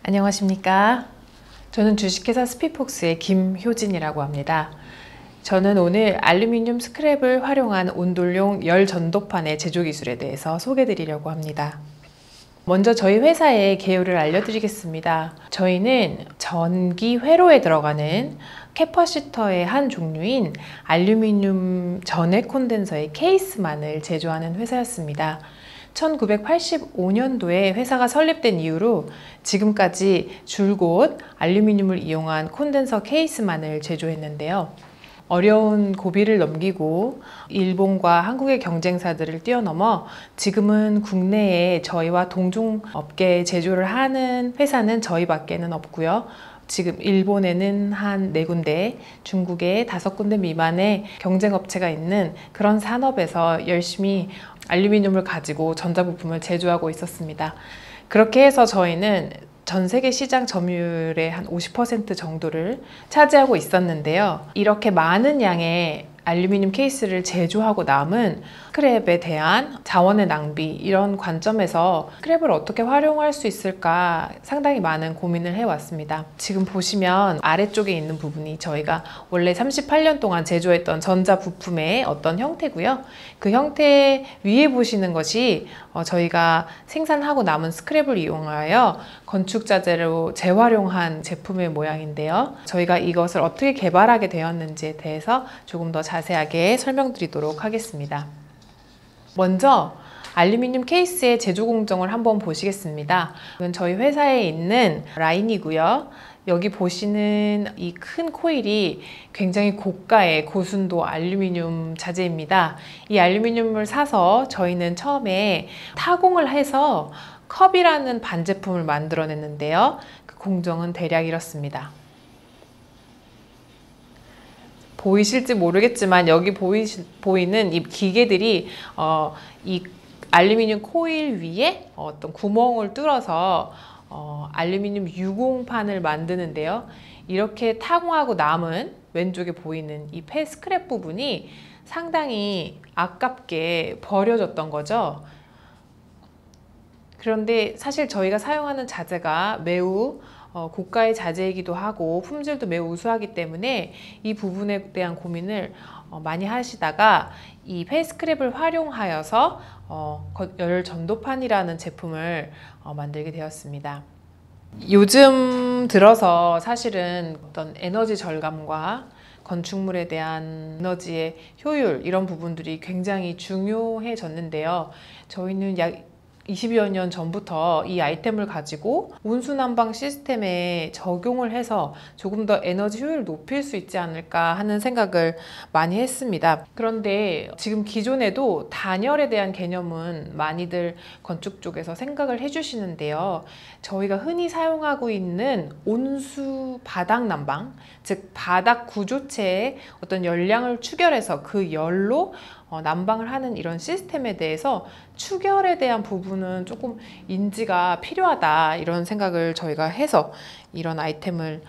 안녕하십니까. 저는 주식회사 스피폭스의 김효진이라고 합니다. 저는 오늘 알루미늄 스크랩을 활용한 온돌용 열 전도판의 제조 기술에 대해서 소개해 드리려고 합니다. 먼저 저희 회사의 개요를 알려드리겠습니다. 저희는 전기 회로에 들어가는 캐퍼시터의 한 종류인 알루미늄 전해 콘덴서의 케이스만을 제조하는 회사였습니다. 1985년도에 회사가 설립된 이후로 지금까지 줄곧 알루미늄을 이용한 콘덴서 케이스만을 제조했는데요. 어려운 고비를 넘기고 일본과 한국의 경쟁사들을 뛰어넘어 지금은 국내에 저희와 동종 업계에 제조를 하는 회사는 저희밖에는 없고요. 지금 일본에는 한 4군데, 중국에 5군데 미만의 경쟁업체가 있는 그런 산업에서 열심히 알루미늄을 가지고 전자부품을 제조하고 있었습니다. 그렇게 해서 저희는 전 세계 시장 점유율의 한 50% 정도를 차지하고 있었는데요. 이렇게 많은 양의 알루미늄 케이스를 제조하고 남은 스크랩에 대한 자원의 낭비, 이런 관점에서 스크랩을 어떻게 활용할 수 있을까 상당히 많은 고민을 해왔습니다. 지금 보시면 아래쪽에 있는 부분이 저희가 원래 38년 동안 제조했던 전자 부품의 어떤 형태고요. 그 형태 위에 보시는 것이 저희가 생산하고 남은 스크랩을 이용하여 건축자재로 재활용한 제품의 모양인데요. 저희가 이것을 어떻게 개발하게 되었는지에 대해서 조금 더 자세하게 설명드리도록 하겠습니다. 먼저 알루미늄 케이스의 제조 공정을 한번 보시겠습니다. 이건 저희 회사에 있는 라인이고요. 여기 보시는 이 큰 코일이 굉장히 고가의 고순도 알루미늄 자재입니다. 이 알루미늄을 사서 저희는 처음에 타공을 해서 컵이라는 반제품을 만들어냈는데요. 그 공정은 대략 이렇습니다. 보이실지 모르겠지만 여기 보이는 이 기계들이 이 알루미늄 코일 위에 어떤 구멍을 뚫어서 알루미늄 유공판을 만드는데요. 이렇게 타공하고 남은 왼쪽에 보이는 이 스크랩 부분이 상당히 아깝게 버려졌던 거죠. 그런데 사실 저희가 사용하는 자재가 매우 고가의 자재이기도 하고 품질도 매우 우수하기 때문에 이 부분에 대한 고민을 많이 하시다가 이 스크랩을 활용하여서 열 전도판이라는 제품을 만들게 되었습니다. 요즘 들어서 사실은 어떤 에너지 절감과 건축물에 대한 에너지의 효율, 이런 부분들이 굉장히 중요해졌는데요. 저희는 약 20여 년 전부터 이 아이템을 가지고 온수난방 시스템에 적용을 해서 조금 더 에너지 효율을 높일 수 있지 않을까 하는 생각을 많이 했습니다. 그런데 지금 기존에도 단열에 대한 개념은 많이들 건축 쪽에서 생각을 해주시는데요. 저희가 흔히 사용하고 있는 온수 바닥 난방, 즉 바닥 구조체의 어떤 열량을 추결해서 그 열로 난방을 하는 이런 시스템에 대해서 추결에 대한 부분은 조금 인지가 필요하다, 이런 생각을 저희가 해서 이런 아이템을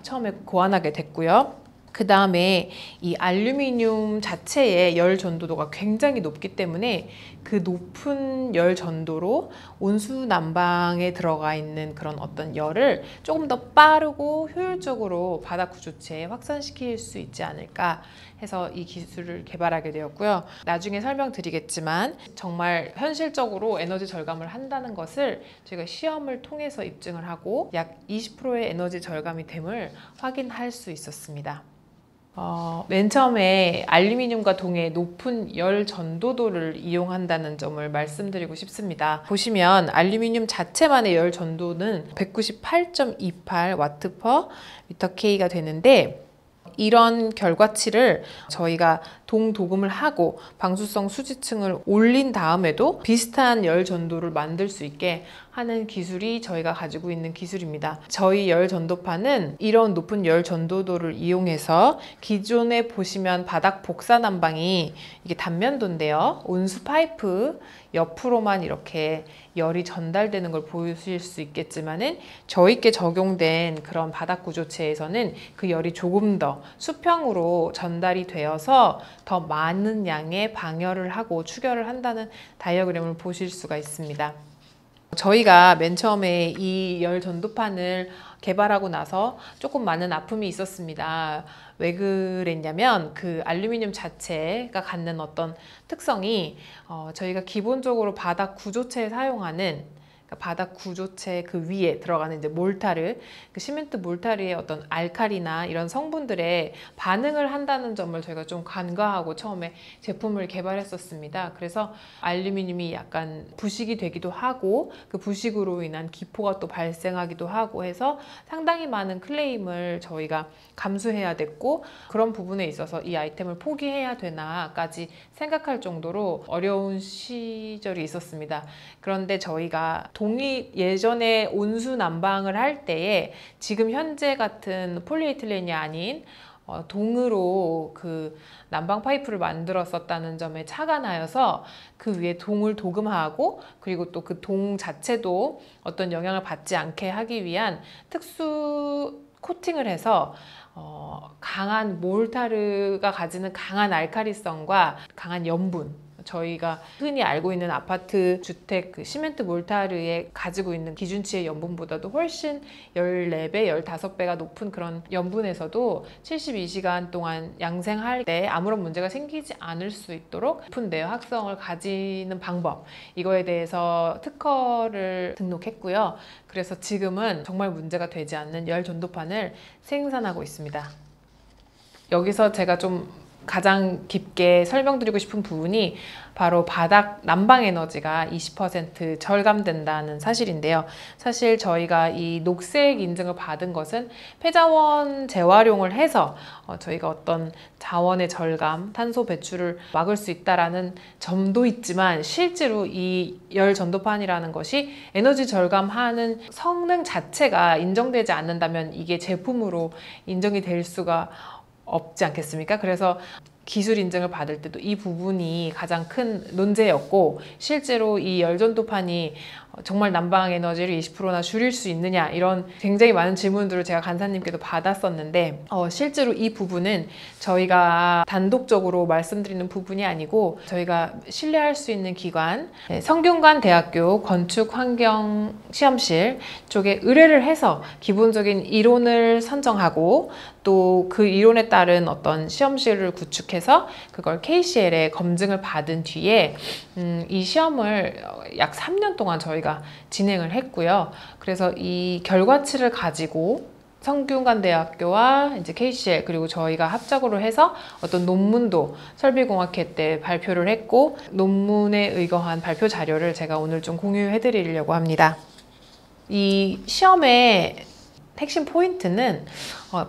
처음에 고안하게 됐고요. 그 다음에 이 알루미늄 자체의 열 전도도가 굉장히 높기 때문에 그 높은 열 전도로 온수 난방에 들어가 있는 그런 어떤 열을 조금 더 빠르고 효율적으로 바닥 구조체에 확산시킬 수 있지 않을까 해서 이 기술을 개발하게 되었고요. 나중에 설명드리겠지만 정말 현실적으로 에너지 절감을 한다는 것을 저희가 시험을 통해서 입증을 하고 약 20%의 에너지 절감이 됨을 확인할 수 있었습니다. 맨 처음에 알루미늄과 동해 높은 열 전도도를 이용한다는 점을 말씀드리고 싶습니다. 보시면 알루미늄 자체만의 열 전도는 198.28 와트 퍼 미터 K가 되는데, 이런 결과치를 저희가 동도금을 하고 방수성 수지층을 올린 다음에도 비슷한 열 전도를 만들 수 있게 하는 기술이 저희가 가지고 있는 기술입니다. 저희 열 전도판은 이런 높은 열 전도도를 이용해서 기존에 보시면 바닥 복사 난방이 이게 단면도인데요. 온수 파이프 옆으로만 이렇게 열이 전달되는 걸 보실 수 있겠지만은 저희께 적용된 그런 바닥 구조체에서는 그 열이 조금 더 수평으로 전달이 되어서 더 많은 양의 방열을 하고 추결을 한다는 다이어그램을 보실 수가 있습니다. 저희가 맨 처음에 이 열 전도판을 개발하고 나서 조금 많은 아픔이 있었습니다. 왜 그랬냐면 그 알루미늄 자체가 갖는 어떤 특성이 저희가 기본적으로 바닥 구조체에 사용하는, 그러니까 바닥 구조체 그 위에 들어가는 이제 몰타르, 그 시멘트 몰타르의 어떤 알칼리나 이런 성분들에 반응을 한다는 점을 저희가 좀 간과하고 처음에 제품을 개발했었습니다. 그래서 알루미늄이 약간 부식이 되기도 하고 그 부식으로 인한 기포가 또 발생하기도 하고 해서 상당히 많은 클레임을 저희가 감수해야 됐고, 그런 부분에 있어서 이 아이템을 포기해야 되나까지 생각할 정도로 어려운 시절이 있었습니다. 그런데 저희가 예전에 온수 난방을 할 때에 지금 현재 같은 폴리에틸렌이 아닌 동으로 그 난방 파이프를 만들었었다는 점에 착안하여서 그 위에 동을 도금하고, 그리고 또 그 동 자체도 어떤 영향을 받지 않게 하기 위한 특수 코팅을 해서 강한 몰타르가 가지는 강한 알칼리성과 강한 염분, 저희가 흔히 알고 있는 아파트 주택 그 시멘트 몰타르에 가지고 있는 기준치의 염분보다도 훨씬 14배, 15배가 높은 그런 염분에서도 72시간 동안 양생할 때 아무런 문제가 생기지 않을 수 있도록 높은 내화성을 가지는 방법, 이거에 대해서 특허를 등록했고요. 그래서 지금은 정말 문제가 되지 않는 열 전도판을 생산하고 있습니다. 여기서 제가 좀 가장 깊게 설명드리고 싶은 부분이 바로 바닥 난방 에너지가 20% 절감된다는 사실인데요. 사실 저희가 이 녹색 인증을 받은 것은 폐자원 재활용을 해서 저희가 어떤 자원의 절감, 탄소 배출을 막을 수 있다라는 점도 있지만, 실제로 이 열 전도판이라는 것이 에너지 절감하는 성능 자체가 인정되지 않는다면 이게 제품으로 인정이 될 수가 없지 않겠습니까? 그래서 기술 인증을 받을 때도 이 부분이 가장 큰 논제였고, 실제로 이 열전도판이 정말 난방 에너지를 20%나 줄일 수 있느냐, 이런 굉장히 많은 질문들을 제가 간사님께도 받았었는데 실제로 이 부분은 저희가 단독적으로 말씀드리는 부분이 아니고 저희가 신뢰할 수 있는 기관, 성균관대학교 건축환경시험실 쪽에 의뢰를 해서 기본적인 이론을 선정하고 또 그 이론에 따른 어떤 시험실을 구축해서 그걸 KCL에 검증을 받은 뒤에 이 시험을 약 3년 동안 저희가 진행을 했고요. 그래서 이 결과치를 가지고 성균관대학교와 이제 KCL 그리고 저희가 합작으로 해서 어떤 논문도 설비공학회 때 발표를 했고, 논문에 의거한 발표 자료를 제가 오늘 좀 공유해 드리려고 합니다. 이 시험의 핵심 포인트는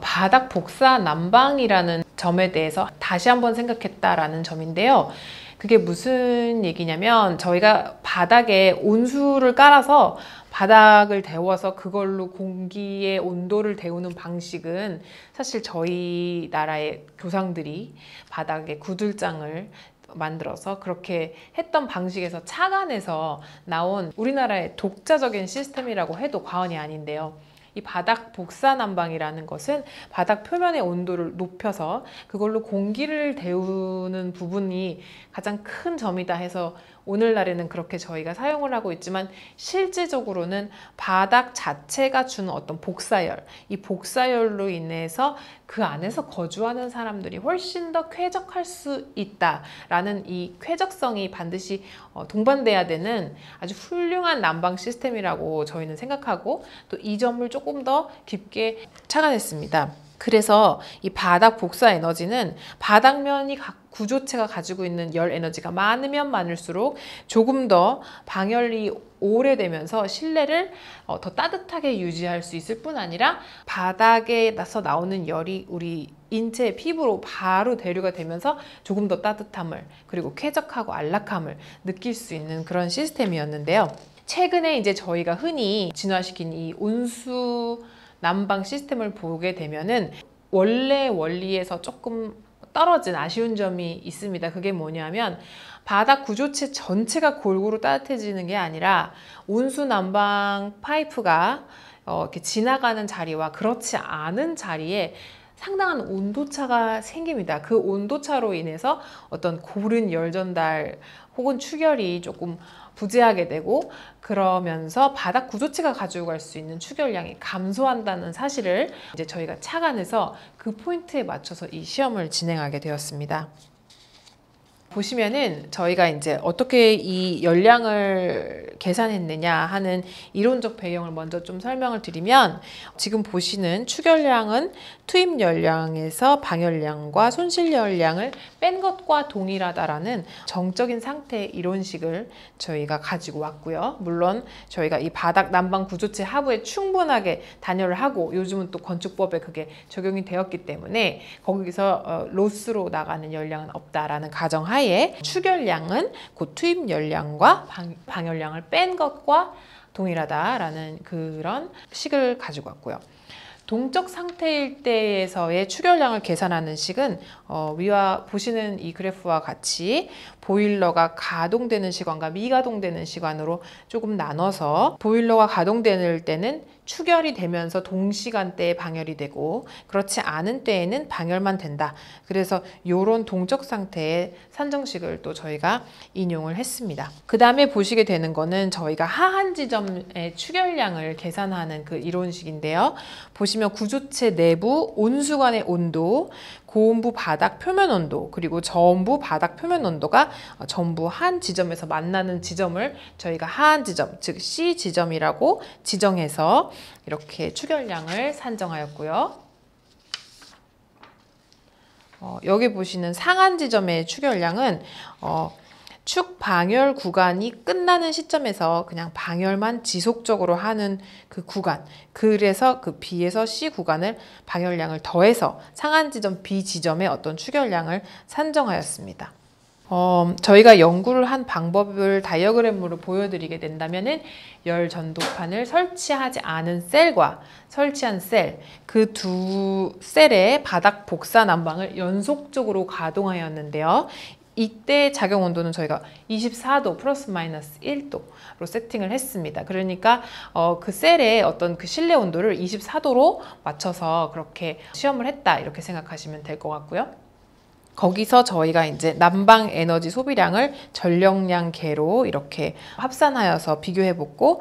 바닥 복사 난방이라는 점에 대해서 다시 한번 생각했다라는 점인데요. 그게 무슨 얘기냐면, 저희가 바닥에 온수를 깔아서 바닥을 데워서 그걸로 공기의 온도를 데우는 방식은 사실 저희 나라의 교상들이 바닥에 구들장을 만들어서 그렇게 했던 방식에서 착안해서 나온 우리나라의 독자적인 시스템이라고 해도 과언이 아닌데요. 이 바닥 복사 난방이라는 것은 바닥 표면의 온도를 높여서 그걸로 공기를 데우는 부분이 가장 큰 점이다 해서 오늘날에는 그렇게 저희가 사용을 하고 있지만, 실질적으로는 바닥 자체가 주는 어떤 복사열, 이 복사열로 인해서 그 안에서 거주하는 사람들이 훨씬 더 쾌적할 수 있다라는 이 쾌적성이 반드시 동반돼야 되는 아주 훌륭한 난방 시스템이라고 저희는 생각하고, 또 이 점을 조금 더 깊게 착안했습니다. 그래서 이 바닥 복사 에너지는 바닥면이 구조체가 가지고 있는 열 에너지가 많으면 많을수록 조금 더 방열이 오래되면서 실내를 더 따뜻하게 유지할 수 있을 뿐 아니라 바닥에서 나오는 열이 우리 인체 피부로 바로 대류가 되면서 조금 더 따뜻함을, 그리고 쾌적하고 안락함을 느낄 수 있는 그런 시스템이었는데요. 최근에 이제 저희가 흔히 진화시킨 이 온수 난방 시스템을 보게 되면은 원래 원리에서 조금 떨어진 아쉬운 점이 있습니다. 그게 뭐냐면, 바닥 구조체 전체가 골고루 따뜻해지는 게 아니라 온수 난방 파이프가 이렇게 지나가는 자리와 그렇지 않은 자리에 상당한 온도차가 생깁니다. 그 온도차로 인해서 어떤 고른 열 전달 혹은 추결이 조금 부재하게 되고, 그러면서 바닥 구조체가 가지고 갈 수 있는 추결량이 감소한다는 사실을 이제 저희가 착안해서 그 포인트에 맞춰서 이 시험을 진행하게 되었습니다. 보시면은 저희가 이제 어떻게 이 열량을 계산했느냐 하는 이론적 배경을 먼저 좀 설명을 드리면, 지금 보시는 추결량은 투입 열량에서 방열량과 손실 열량을 뺀 것과 동일하다라는 정적인 상태의 이론식을 저희가 가지고 왔고요. 물론 저희가 이 바닥 난방 구조체 하부에 충분하게 단열을 하고, 요즘은 또 건축법에 그게 적용이 되었기 때문에 거기서 로스로 나가는 열량은 없다라는 가정하에 추결량은 그 투입 열량과 방열량을 뺀 것과 동일하다라는 그런 식을 가지고 왔고요. 동적 상태일 때에서의 추결량을 계산하는 식은 위와 보시는 이 그래프와 같이 보일러가 가동되는 시간과 미가동되는 시간으로 조금 나눠서, 보일러가 가동될 때는 추결이 되면서 동시간대에 방열이 되고, 그렇지 않은 때에는 방열만 된다. 그래서 이런 동적 상태의 산정식을 또 저희가 인용을 했습니다. 그 다음에 보시게 되는 거는 저희가 하한 지점의 추결량을 계산하는 그 이론식인데요. 보시면 구조체 내부 온수관의 온도, 고온부 바닥 표면 온도, 그리고 저온부 바닥 표면 온도가 전부 한 지점에서 만나는 지점을 저희가 하한 지점, 즉 C 지점이라고 지정해서 이렇게 추결량을 산정하였고요. 여기 보시는 상한 지점의 추결량은 축 방열 구간이 끝나는 시점에서 그냥 방열만 지속적으로 하는 그 구간, 그래서 그 B에서 C 구간을 방열량을 더해서 상한 지점 B 지점의 어떤 추결량을 산정하였습니다. 저희가 연구를 한 방법을 다이어그램으로 보여드리게 된다면은 열 전도판을 설치하지 않은 셀과 설치한 셀, 그 두 셀의 바닥 복사 난방을 연속적으로 가동하였는데요. 이때 작용 온도는 저희가 24도 플러스 마이너스 1도로 세팅을 했습니다. 그러니까 그 셀의 어떤 그 실내 온도를 24도로 맞춰서 그렇게 시험을 했다, 이렇게 생각하시면 될 것 같고요. 거기서 저희가 이제 난방 에너지 소비량을 전력량 계로 이렇게 합산하여서 비교해봤고,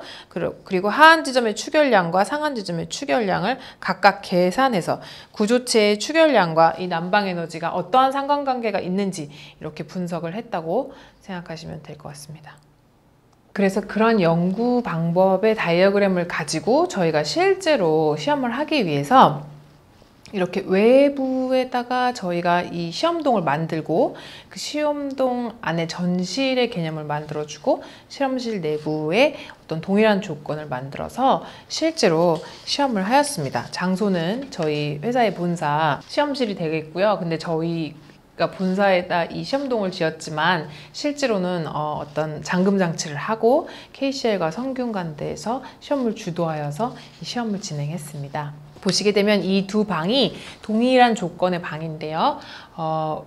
그리고 하한 지점의 추결량과 상한 지점의 추결량을 각각 계산해서 구조체의 추결량과 이 난방 에너지가 어떠한 상관관계가 있는지 이렇게 분석을 했다고 생각하시면 될 것 같습니다. 그래서 그런 연구 방법의 다이어그램을 가지고 저희가 실제로 시험을 하기 위해서 이렇게 외부에다가 저희가 이 시험동을 만들고, 그 시험동 안에 전실의 개념을 만들어주고, 실험실 내부에 어떤 동일한 조건을 만들어서 실제로 시험을 하였습니다. 장소는 저희 회사의 본사 시험실이 되겠고요. 근데 저희가 본사에다 이 시험동을 지었지만 실제로는 어떤 잠금 장치를 하고 KCL과 성균관대에서 시험을 주도하여서 이 시험을 진행했습니다. 보시게 되면 이 두 방이 동일한 조건의 방인데요.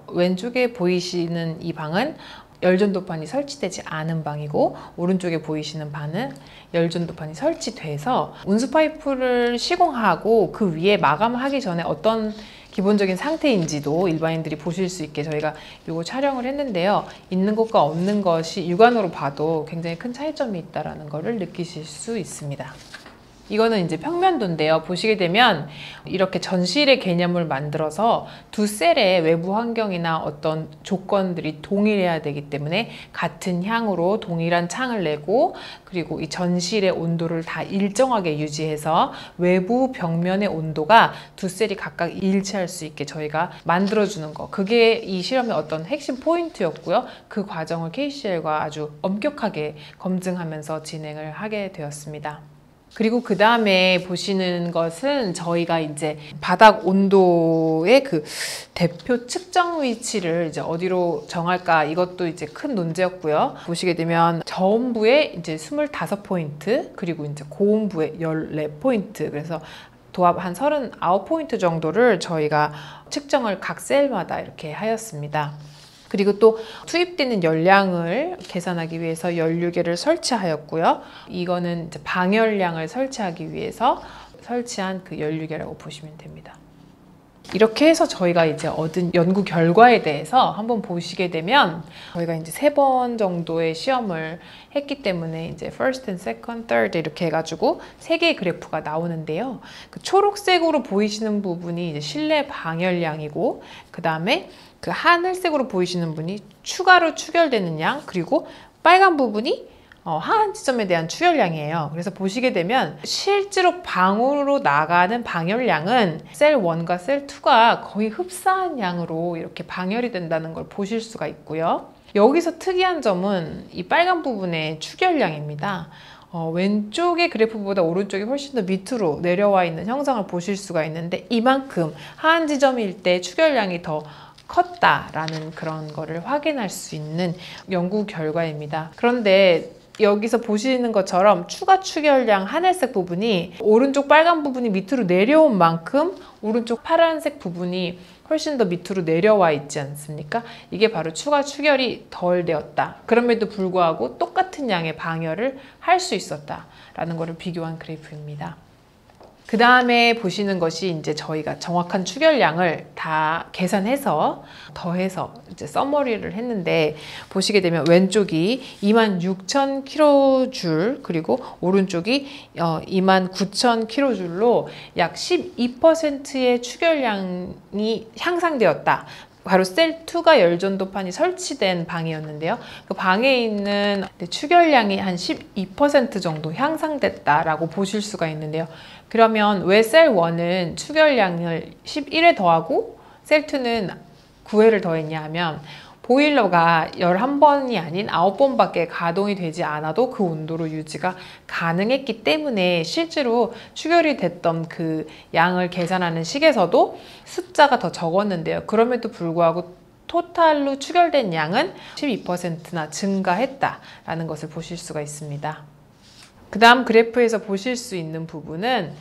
왼쪽에 보이시는 이 방은 열전도판이 설치되지 않은 방이고, 오른쪽에 보이시는 방은 열전도판이 설치돼서 온수 파이프를 시공하고 그 위에 마감하기 전에 어떤 기본적인 상태인지도 일반인들이 보실 수 있게 저희가 이거 촬영을 했는데요. 있는 것과 없는 것이 육안으로 봐도 굉장히 큰 차이점이 있다는 것을 느끼실 수 있습니다. 이거는 이제 평면도인데요. 보시게 되면 이렇게 전실의 개념을 만들어서 두 셀의 외부 환경이나 어떤 조건들이 동일해야 되기 때문에 같은 향으로 동일한 창을 내고, 그리고 이 전실의 온도를 다 일정하게 유지해서 외부 벽면의 온도가 두 셀이 각각 일치할 수 있게 저희가 만들어주는 거, 그게 이 실험의 어떤 핵심 포인트였고요. 그 과정을 KCL과 아주 엄격하게 검증하면서 진행을 하게 되었습니다. 그리고 그 다음에 보시는 것은 저희가 이제 바닥 온도의 그 대표 측정 위치를 이제 어디로 정할까, 이것도 이제 큰 논제였고요. 보시게 되면 저온부에 이제 25포인트, 그리고 이제 고온부에 14포인트, 그래서 도합 한 39포인트 정도를 저희가 측정을 각 셀마다 이렇게 하였습니다. 그리고 또 투입되는 열량을 계산하기 위해서 연료계를 설치하였고요. 이거는 이제 방열량을 설치하기 위해서 설치한 그 연료계라고 보시면 됩니다. 이렇게 해서 저희가 이제 얻은 연구 결과에 대해서 한번 보시게 되면 저희가 이제 3번 정도의 시험을 했기 때문에 이제 first and second, third 이렇게 해가지고 3개의 그래프가 나오는데요. 그 초록색으로 보이시는 부분이 이제 실내 방열량이고 그 다음에 그 하늘색으로 보이시는 분이 추가로 추결되는 양, 그리고 빨간 부분이 하한 지점에 대한 추결량이에요. 그래서 보시게 되면 실제로 방으로 나가는 방열량은 셀 1과 셀 2가 거의 흡사한 양으로 이렇게 방열이 된다는 걸 보실 수가 있고요. 여기서 특이한 점은 이 빨간 부분의 추결량입니다. 왼쪽의 그래프보다 오른쪽이 훨씬 더 밑으로 내려와 있는 형상을 보실 수가 있는데 이만큼 하한 지점일 때 추결량이 더 컸다라는 그런 거를 확인할 수 있는 연구 결과입니다. 그런데 여기서 보시는 것처럼 추가 추결량 하늘색 부분이 오른쪽 빨간 부분이 밑으로 내려온 만큼 오른쪽 파란색 부분이 훨씬 더 밑으로 내려와 있지 않습니까? 이게 바로 추가 추결이 덜 되었다. 그럼에도 불구하고 똑같은 양의 방열을 할 수 있었다라는 것을 비교한 그래프입니다. 그 다음에 보시는 것이 이제 저희가 정확한 추결량을 다 계산해서 더해서 이제 서머리를 했는데 보시게 되면 왼쪽이 26,000kJ 그리고 오른쪽이 29,000kJ로 약 12%의 추결량이 향상되었다. 바로 셀2가 열전도판이 설치된 방이었는데요. 그 방에 있는 추결량이 한 12% 정도 향상됐다라고 보실 수가 있는데요. 그러면 왜 셀1은 추결량을 11회 더하고 셀2는 9회를 더했냐 하면 보일러가 11번이 아닌 9번밖에 가동이 되지 않아도 그 온도로 유지가 가능했기 때문에 실제로 추결이 됐던 그 양을 계산하는 식에서도 숫자가 더 적었는데요. 그럼에도 불구하고 토탈로 추결된 양은 12%나 증가했다라는 것을 보실 수가 있습니다. 그 다음 그래프에서 보실 수 있는 부분은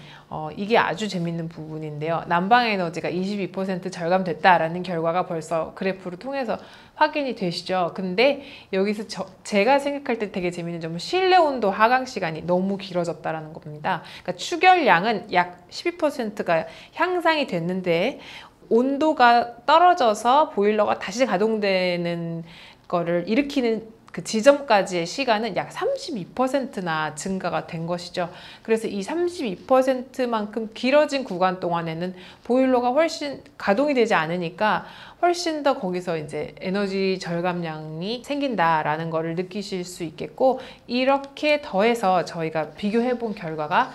이게 아주 재밌는 부분인데요. 난방 에너지가 22% 절감됐다라는 결과가 벌써 그래프를 통해서 확인이 되시죠. 근데 여기서 제가 생각할 때 되게 재밌는 점은 실내 온도 하강 시간이 너무 길어졌다라는 겁니다. 그러니까 추결량은 약 12%가 향상이 됐는데 온도가 떨어져서 보일러가 다시 가동되는 거를 일으키는 그 지점까지의 시간은 약 32%나 증가가 된 것이죠. 그래서 이 32%만큼 길어진 구간 동안에는 보일러가 훨씬 가동이 되지 않으니까 훨씬 더 거기서 이제 에너지 절감량이 생긴다라는 거를 느끼실 수 있겠고, 이렇게 더해서 저희가 비교해 본 결과가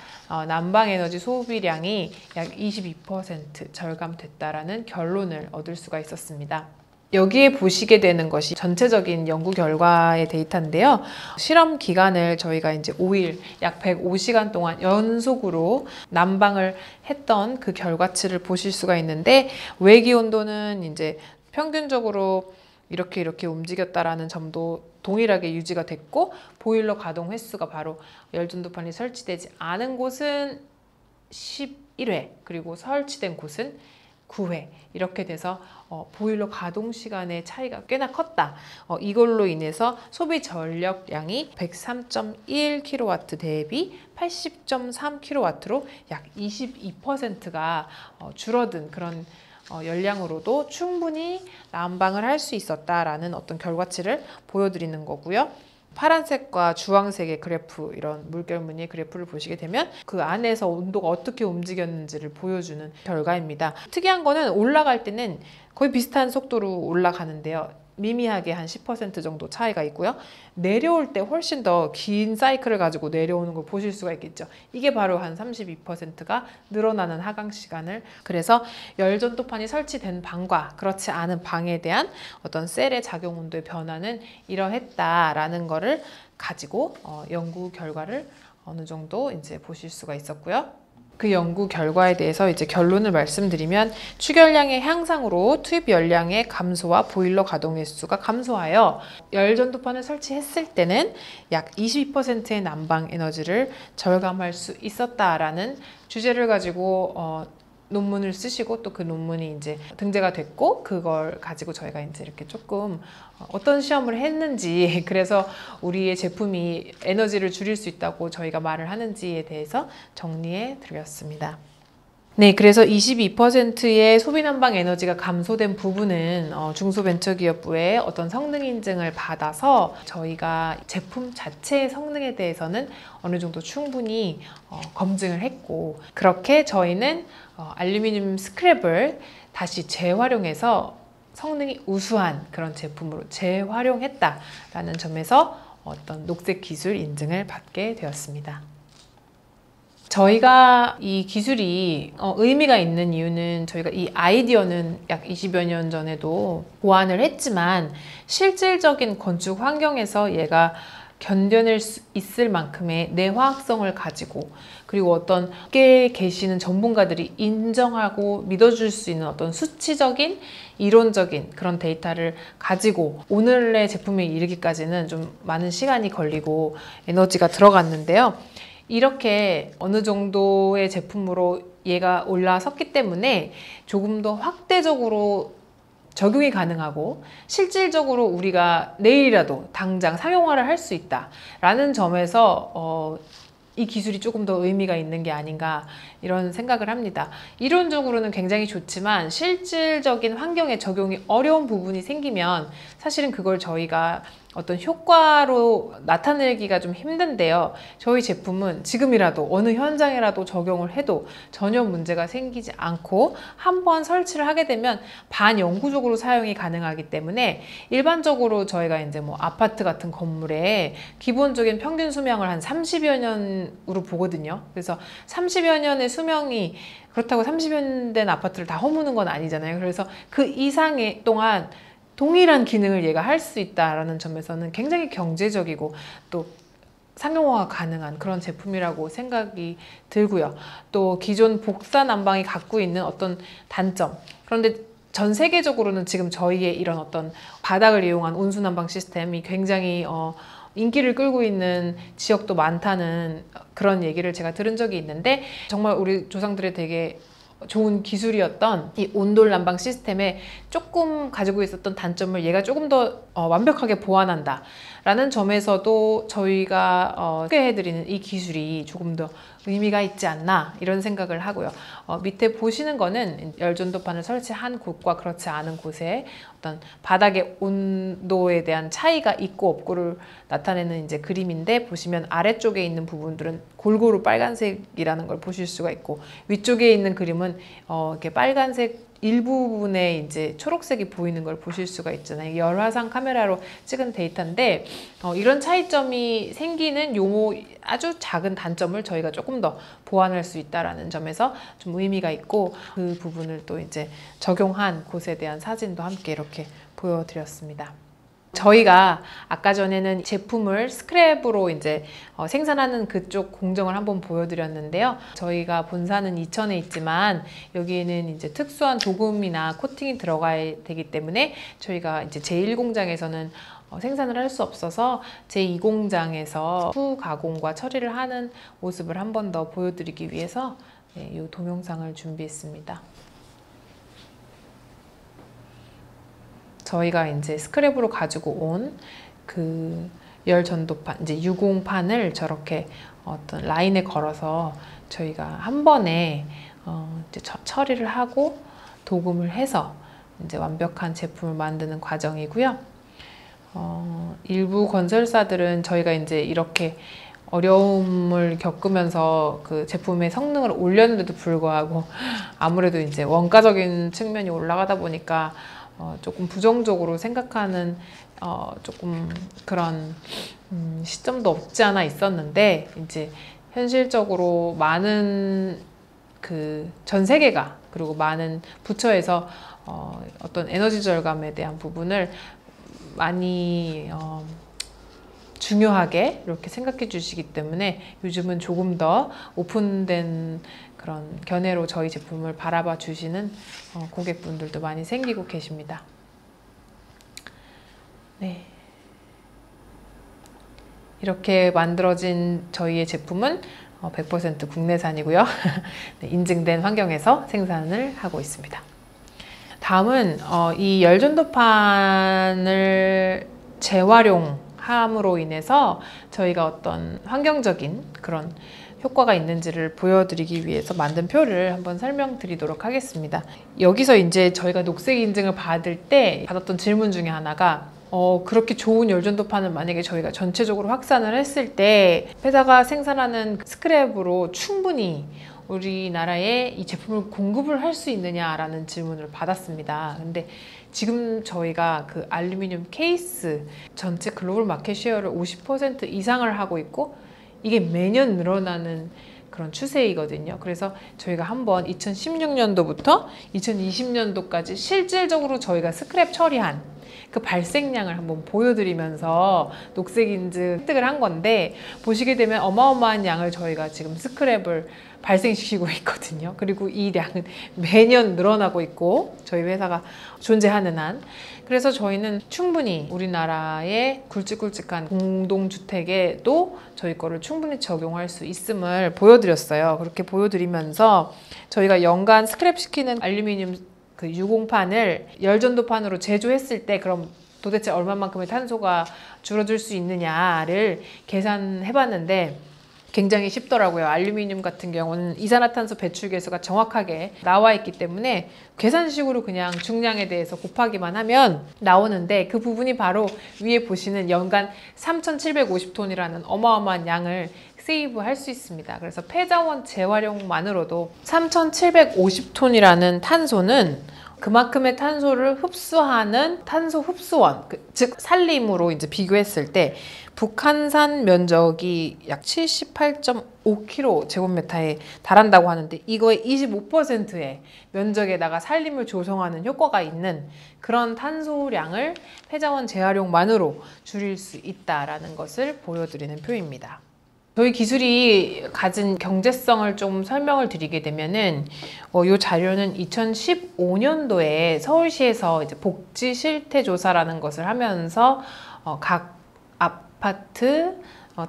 난방 에너지 소비량이 약 22% 절감됐다라는 결론을 얻을 수가 있었습니다. 여기에 보시게 되는 것이 전체적인 연구 결과의 데이터인데요. 실험 기간을 저희가 이제 5일, 약 105시간 동안 연속으로 난방을 했던 그 결과치를 보실 수가 있는데, 외기 온도는 이제 평균적으로 이렇게 움직였다라는 점도 동일하게 유지가 됐고, 보일러 가동 횟수가 바로 열전도판이 설치되지 않은 곳은 11회, 그리고 설치된 곳은 9회 이렇게 돼서 보일러 가동 시간의 차이가 꽤나 컸다. 이걸로 인해서 소비 전력량이 103.1kW 대비 80.3kW로 약 22%가 줄어든 그런 열량으로도 충분히 난방을 할 수 있었다라는 어떤 결과치를 보여드리는 거고요. 파란색과 주황색의 그래프, 이런 물결무늬의 그래프를 보시게 되면 그 안에서 온도가 어떻게 움직였는지를 보여주는 결과입니다. 특이한 거는 올라갈 때는 거의 비슷한 속도로 올라가는데요. 미미하게 한 10% 정도 차이가 있고요. 내려올 때 훨씬 더 긴 사이클을 가지고 내려오는 걸 보실 수가 있겠죠. 이게 바로 한 32%가 늘어나는 하강 시간을, 그래서 열전도판이 설치된 방과 그렇지 않은 방에 대한 어떤 셀의 작용 온도의 변화는 이러했다라는 거를 가지고 연구 결과를 어느 정도 이제 보실 수가 있었고요. 그 연구 결과에 대해서 이제 결론을 말씀드리면, 추결량의 향상으로 투입 열량의 감소와 보일러 가동 횟수가 감소하여 열전도판을 설치했을 때는 약 22%의 난방 에너지를 절감할 수 있었다라는 주제를 가지고 논문을 쓰시고, 또 그 논문이 이제 등재가 됐고, 그걸 가지고 저희가 이제 이렇게 조금 어떤 시험을 했는지, 그래서 우리의 제품이 에너지를 줄일 수 있다고 저희가 말을 하는지에 대해서 정리해 드렸습니다. 네, 그래서 22%의 소비 난방 에너지가 감소된 부분은 중소벤처기업부의 어떤 성능 인증을 받아서 저희가 제품 자체의 성능에 대해서는 어느 정도 충분히 검증을 했고, 그렇게 저희는 알루미늄 스크랩을 다시 재활용해서 성능이 우수한 그런 제품으로 재활용했다라는 점에서 어떤 녹색 기술 인증을 받게 되었습니다. 저희가 이 기술이 의미가 있는 이유는 저희가 이 아이디어는 약 20여 년 전에도 고안을 했지만 실질적인 건축 환경에서 얘가 견뎌낼 수 있을 만큼의 내화학성을 가지고, 그리고 어떤 업계에 계시는 전문가들이 인정하고 믿어줄 수 있는 어떤 수치적인 이론적인 그런 데이터를 가지고 오늘의 제품에 이르기까지는 좀 많은 시간이 걸리고 에너지가 들어갔는데요. 이렇게 어느 정도의 제품으로 얘가 올라섰기 때문에 조금 더 확대적으로 적용이 가능하고 실질적으로 우리가 내일이라도 당장 상용화를 할 수 있다라는 점에서 이 기술이 조금 더 의미가 있는 게 아닌가 이런 생각을 합니다. 이론적으로는 굉장히 좋지만 실질적인 환경에 적용이 어려운 부분이 생기면 사실은 그걸 저희가 어떤 효과로 나타내기가 좀 힘든데요. 저희 제품은 지금이라도 어느 현장이라도 적용을 해도 전혀 문제가 생기지 않고 한번 설치를 하게 되면 반영구적으로 사용이 가능하기 때문에 일반적으로 저희가 이제 뭐 아파트 같은 건물에 기본적인 평균 수명을 한 30여 년으로 보거든요. 그래서 30여 년의 수명이 그렇다고 30여 년 된 아파트를 다 허무는 건 아니잖아요. 그래서 그 이상의 동안 동일한 기능을 얘가 할 수 있다라는 점에서는 굉장히 경제적이고 또 상용화가 가능한 그런 제품이라고 생각이 들고요. 또 기존 복사 난방이 갖고 있는 어떤 단점, 그런데 전 세계적으로는 지금 저희의 이런 어떤 바닥을 이용한 온수 난방 시스템이 굉장히 인기를 끌고 있는 지역도 많다는 그런 얘기를 제가 들은 적이 있는데, 정말 우리 조상들의 되게 좋은 기술이었던 이 온돌 난방 시스템에 조금 가지고 있었던 단점을 얘가 조금 더 완벽하게 보완한다 라는 점에서도 저희가 소개해드리는 이 기술이 조금 더 의미가 있지 않나 이런 생각을 하고요. 밑에 보시는 거는 열전도판을 설치한 곳과 그렇지 않은 곳에 어떤 바닥의 온도에 대한 차이가 있고 없고를 나타내는 이제 그림인데, 보시면 아래쪽에 있는 부분들은 골고루 빨간색이라는 걸 보실 수가 있고, 위쪽에 있는 그림은 이렇게 빨간색 일부분에 이제 초록색이 보이는 걸 보실 수가 있잖아요. 열화상 카메라로 찍은 데이터인데 이런 차이점이 생기는 요 아주 작은 단점을 저희가 조금 더 보완할 수 있다라는 점에서 좀 의미가 있고, 그 부분을 또 이제 적용한 곳에 대한 사진도 함께 이렇게 보여드렸습니다. 저희가 아까 전에는 제품을 스크랩으로 이제 생산하는 그쪽 공정을 한번 보여드렸는데요. 저희가 본사는 이천에 있지만 여기에는 이제 특수한 도금이나 코팅이 들어가야 되기 때문에 저희가 이제 제1공장에서는 생산을 할 수 없어서 제2공장에서 후가공과 처리를 하는 모습을 한 번 더 보여드리기 위해서 이 동영상을 준비했습니다. 저희가 이제 스크랩으로 가지고 온 그 열전도판, 이제 유공판을 저렇게 어떤 라인에 걸어서 저희가 한 번에 이제 처리를 하고 도금을 해서 이제 완벽한 제품을 만드는 과정이고요. 일부 건설사들은 저희가 이제 이렇게 어려움을 겪으면서 그 제품의 성능을 올렸는데도 불구하고 아무래도 이제 원가적인 측면이 올라가다 보니까 조금 부정적으로 생각하는 조금 그런 시점도 없지 않아 있었는데, 이제 현실적으로 많은 그 전 세계가, 그리고 많은 부처에서 어떤 에너지 절감에 대한 부분을 많이 중요하게 이렇게 생각해 주시기 때문에 요즘은 조금 더 오픈된 그런 견해로 저희 제품을 바라봐 주시는 고객분들도 많이 생기고 계십니다. 네. 이렇게 만들어진 저희의 제품은 100% 국내산이고요. 네, 인증된 환경에서 생산을 하고 있습니다. 다음은 이 열전도판을 재활용함으로 인해서 저희가 어떤 환경적인 그런 효과가 있는지를 보여드리기 위해서 만든 표를 한번 설명드리도록 하겠습니다. 여기서 이제 저희가 녹색 인증을 받을 때 받았던 질문 중에 하나가 그렇게 좋은 열전도판을 만약에 저희가 전체적으로 확산을 했을 때 회사가 생산하는 스크랩으로 충분히 우리나라에 이 제품을 공급을 할 수 있느냐라는 질문을 받았습니다. 근데 지금 저희가 그 알루미늄 케이스 전체 글로벌 마켓 쉐어를 50% 이상을 하고 있고 이게 매년 늘어나는 그런 추세이거든요. 그래서 저희가 한번 2016년도부터 2020년도까지 실질적으로 저희가 스크랩 처리한 그 발생량을 한번 보여드리면서 녹색 인증 획득을 한 건데, 보시게 되면 어마어마한 양을 저희가 지금 스크랩을 발생시키고 있거든요. 그리고 이 양은 매년 늘어나고 있고 저희 회사가 존재하는 한, 그래서 저희는 충분히 우리나라의 굵직굵직한 공동주택에도 저희 거를 충분히 적용할 수 있음을 보여드렸어요. 그렇게 보여드리면서 저희가 연간 스크랩 시키는 알루미늄 그 유공판을 열전도판으로 제조했을 때 그럼 도대체 얼마만큼의 탄소가 줄어들 수 있느냐를 계산해 봤는데 굉장히 쉽더라고요. 알루미늄 같은 경우는 이산화탄소 배출 계수가 정확하게 나와 있기 때문에 계산식으로 그냥 중량에 대해서 곱하기만 하면 나오는데, 그 부분이 바로 위에 보시는 연간 3,750톤이라는 어마어마한 양을 세이브할 수 있습니다. 그래서 폐자원 재활용만으로도 3,750톤이라는 탄소는 그만큼의 탄소를 흡수하는 탄소 흡수원, 즉 산림으로 이제 비교했을 때 북한산 면적이 약 78.5km제곱미터에 달한다고 하는데, 이거의 25%의 면적에다가 산림을 조성하는 효과가 있는 그런 탄소량을 폐자원 재활용만으로 줄일 수 있다라는 것을 보여드리는 표입니다. 저희 기술이 가진 경제성을 좀 설명을 드리게 되면은 이 자료는 2015년도에 서울시에서 이제 복지 실태 조사라는 것을 하면서 각 아파트,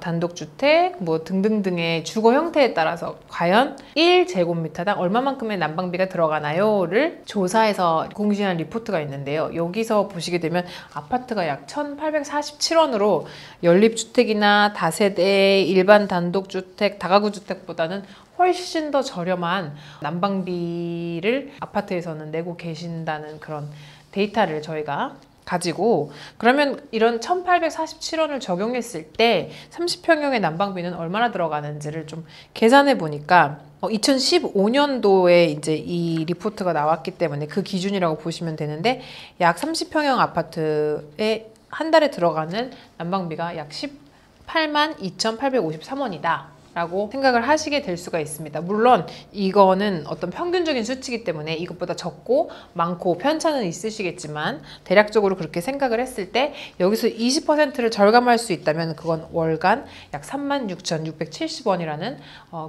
단독주택 뭐 등등등의 주거 형태에 따라서 과연 1제곱미터당 얼마만큼의 난방비가 들어가나요를 조사해서 공시한 리포트가 있는데요. 여기서 보시게 되면 아파트가 약 1,847원으로 연립주택이나 다세대, 일반 단독주택, 다가구주택보다는 훨씬 더 저렴한 난방비를 아파트에서는 내고 계신다는 그런 데이터를 저희가 가지고, 그러면 이런 1,847원을 적용했을 때 30평형의 난방비는 얼마나 들어가는지를 좀 계산해 보니까 2015년도에 이제 이 리포트가 나왔기 때문에 그 기준이라고 보시면 되는데, 약 30평형 아파트에 한 달에 들어가는 난방비가 약 18만 2,853원이다 라고 생각을 하시게 될 수가 있습니다. 물론 이거는 어떤 평균적인 수치이기 때문에 이것보다 적고 많고 편차는 있으시겠지만, 대략적으로 그렇게 생각을 했을 때 여기서 20%를 절감할 수 있다면 그건 월간 약 36,670원이라는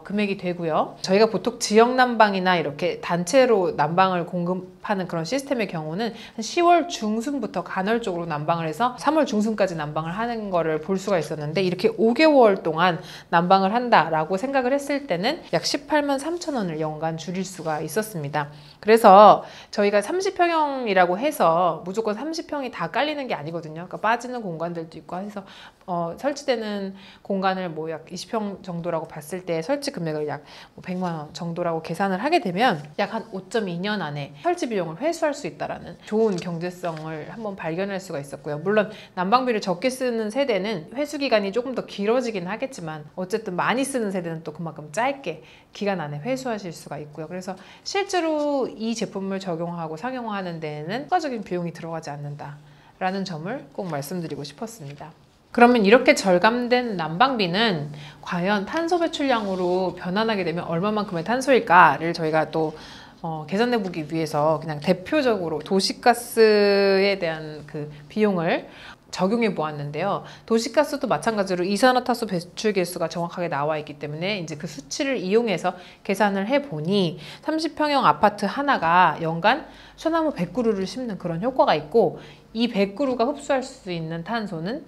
금액이 되고요. 저희가 보통 지역 난방이나 이렇게 단체로 난방을 공급하는 그런 시스템의 경우는 한 10월 중순부터 간헐적으로 난방을 해서 3월 중순까지 난방을 하는 거를 볼 수가 있었는데, 이렇게 5개월 동안 난방을 한다 라고 생각을 했을 때는 약 18만 3천원을 연간 줄일 수가 있었습니다. 그래서 저희가 30평형이라고 해서 무조건 30평이 다 깔리는 게 아니거든요. 그러니까 빠지는 공간들도 있고 해서 설치되는 공간을 뭐 약 20평 정도라고 봤을 때 설치 금액을 약 100만 원 정도라고 계산을 하게 되면 약 한 5.2년 안에 설치 비용을 회수할 수 있다라는 좋은 경제성을 한번 발견할 수가 있었고요. 물론 난방비를 적게 쓰는 세대는 회수 기간이 조금 더 길어지긴 하겠지만, 어쨌든 많이 쓰는 세대는 또 그만큼 짧게 기간 안에 회수하실 수가 있고요. 그래서 실제로 이 제품을 적용하고 상용화하는 데에는 추가적인 비용이 들어가지 않는다라는 점을 꼭 말씀드리고 싶었습니다. 그러면 이렇게 절감된 난방비는 과연 탄소 배출량으로 변환하게 되면 얼마만큼의 탄소일까를 저희가 또 계산해 보기 위해서 그냥 대표적으로 도시가스에 대한 그 비용을 적용해 보았는데요. 도시가스도 마찬가지로 이산화탄소 배출 계수가 정확하게 나와 있기 때문에 이제 그 수치를 이용해서 계산을 해 보니 30평형 아파트 하나가 연간 소나무 100그루를 심는 그런 효과가 있고, 이 100그루가 흡수할 수 있는 탄소는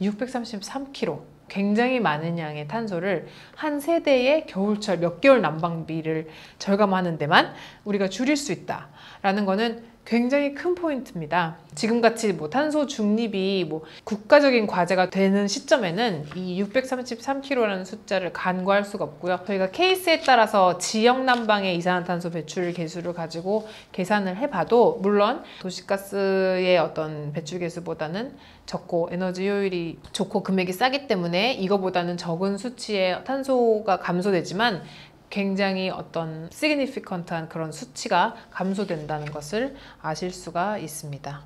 633kg, 굉장히 많은 양의 탄소를 한 세대의 겨울철 몇 개월 난방비를 절감하는 데만 우리가 줄일 수 있다라는 거는 굉장히 큰 포인트입니다. 지금같이 탄소 중립이 국가적인 과제가 되는 시점에는 이 633kg라는 숫자를 간과할 수가 없고요. 저희가 케이스에 따라서 지역 난방의 이산화탄소 배출 계수를 가지고 계산을 해봐도 물론 도시가스의 어떤 배출 계수보다는 적고 에너지 효율이 좋고 금액이 싸기 때문에 이거보다는 적은 수치의 탄소가 감소되지만 굉장히 어떤 significant한 그런 수치가 감소된다는 것을 아실 수가 있습니다.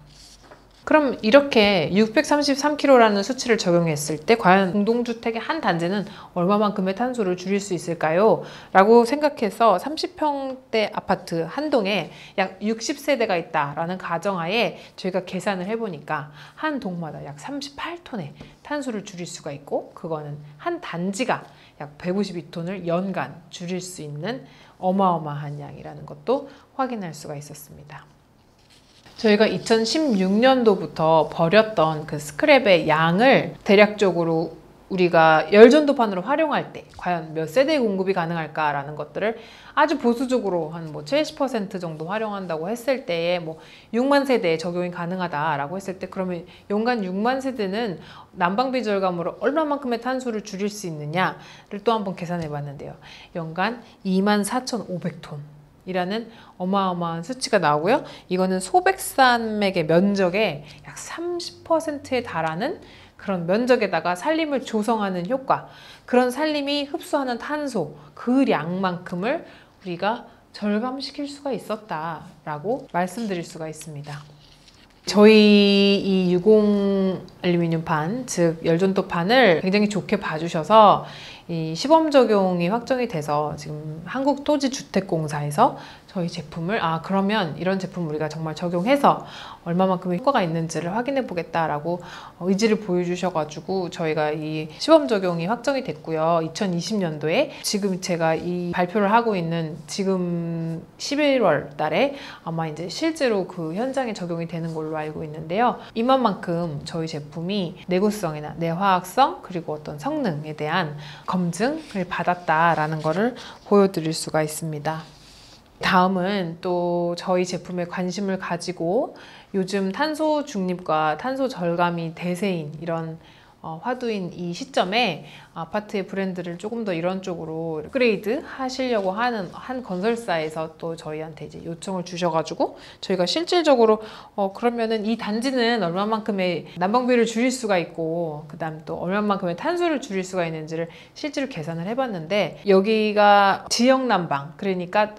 그럼 이렇게 633kg라는 수치를 적용했을 때 과연 공동주택의 한 단지는 얼마만큼의 탄소를 줄일 수 있을까요? 라고 생각해서 30평대 아파트 한 동에 약 60세대가 있다라는 가정하에 저희가 계산을 해보니까 한 동마다 약 38톤의 탄소를 줄일 수가 있고 그거는 한 단지가 약 152톤을 연간 줄일 수 있는 어마어마한 양이라는 것도 확인할 수가 있었습니다. 저희가 2016년도부터 버렸던 그 스크랩의 양을 대략적으로 우리가 열전도판으로 활용할 때 과연 몇 세대의 공급이 가능할까라는 것들을 아주 보수적으로 한 70% 정도 활용한다고 했을 때에 6만 세대에 적용이 가능하다라고 했을 때 그러면 연간 6만 세대는 난방비 절감으로 얼마만큼의 탄소를 줄일 수 있느냐를 또 한번 계산해 봤는데요. 연간 24,500톤 이라는 어마어마한 수치가 나오고요. 이거는 소백산맥의 면적의 약 30%에 달하는 그런 면적에다가 산림을 조성하는 효과, 그런 산림이 흡수하는 탄소, 그 양만큼을 우리가 절감시킬 수가 있었다라고 말씀드릴 수가 있습니다. 저희 이 유공 알루미늄판, 즉 열전도판을 굉장히 좋게 봐주셔서 이 시범 적용이 확정이 돼서 지금 한국토지주택공사에서 저희 제품을 그러면 이런 제품 우리가 정말 적용해서 얼마만큼의 효과가 있는지를 확인해 보겠다라고 의지를 보여주셔가지고 저희가 이 시범 적용이 확정이 됐고요. 2020년도에 지금 제가 이 발표를 하고 있는 지금 11월 달에 아마 이제 실제로 그 현장에 적용이 되는 걸로 알고 있는데요. 이만큼 저희 제품이 내구성이나 내화학성 그리고 어떤 성능에 대한 검증을 받았다라는 것을 보여드릴 수가 있습니다. 다음은 또 저희 제품에 관심을 가지고 요즘 탄소 중립과 탄소 절감이 대세인 이런 화두인 이 시점에 아파트의 브랜드를 조금 더 이런 쪽으로 업그레이드 하시려고 하는 한 건설사에서 또 저희한테 이제 요청을 주셔가지고 저희가 실질적으로 그러면은 이 단지는 얼마만큼의 난방비를 줄일 수가 있고 그 다음 또 얼마만큼의 탄소를 줄일 수가 있는지를 실제로 계산을 해봤는데 여기가 지역 난방 그러니까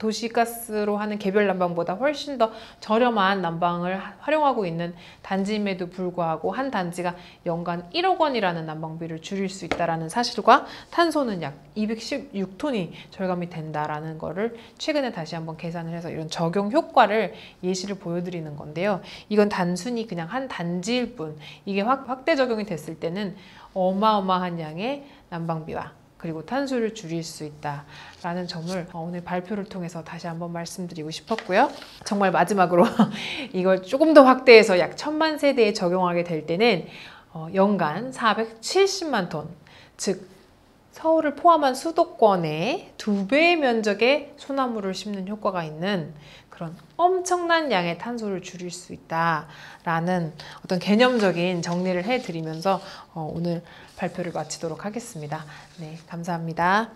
도시가스로 하는 개별 난방보다 훨씬 더 저렴한 난방을 활용하고 있는 단지임에도 불구하고 한 단지가 연간 1억 원이라는 난방비를 줄일 수 있다는 사실과 탄소는 약 216톤이 절감이 된다라는 거를 최근에 다시 한번 계산을 해서 이런 적용 효과를 예시를 보여드리는 건데요. 이건 단순히 그냥 한 단지일 뿐 이게 확대 적용이 됐을 때는 어마어마한 양의 난방비와 그리고 탄소를 줄일 수 있다라는 점을 오늘 발표를 통해서 다시 한번 말씀드리고 싶었고요. 정말 마지막으로 이걸 조금 더 확대해서 약 1000만 세대에 적용하게 될 때는 연간 470만 톤, 즉 서울을 포함한 수도권의 2배의 면적의 소나무를 심는 효과가 있는 그런 엄청난 양의 탄소를 줄일 수 있다라는 어떤 개념적인 정리를 해드리면서 오늘 발표를 마치도록 하겠습니다. 네, 감사합니다.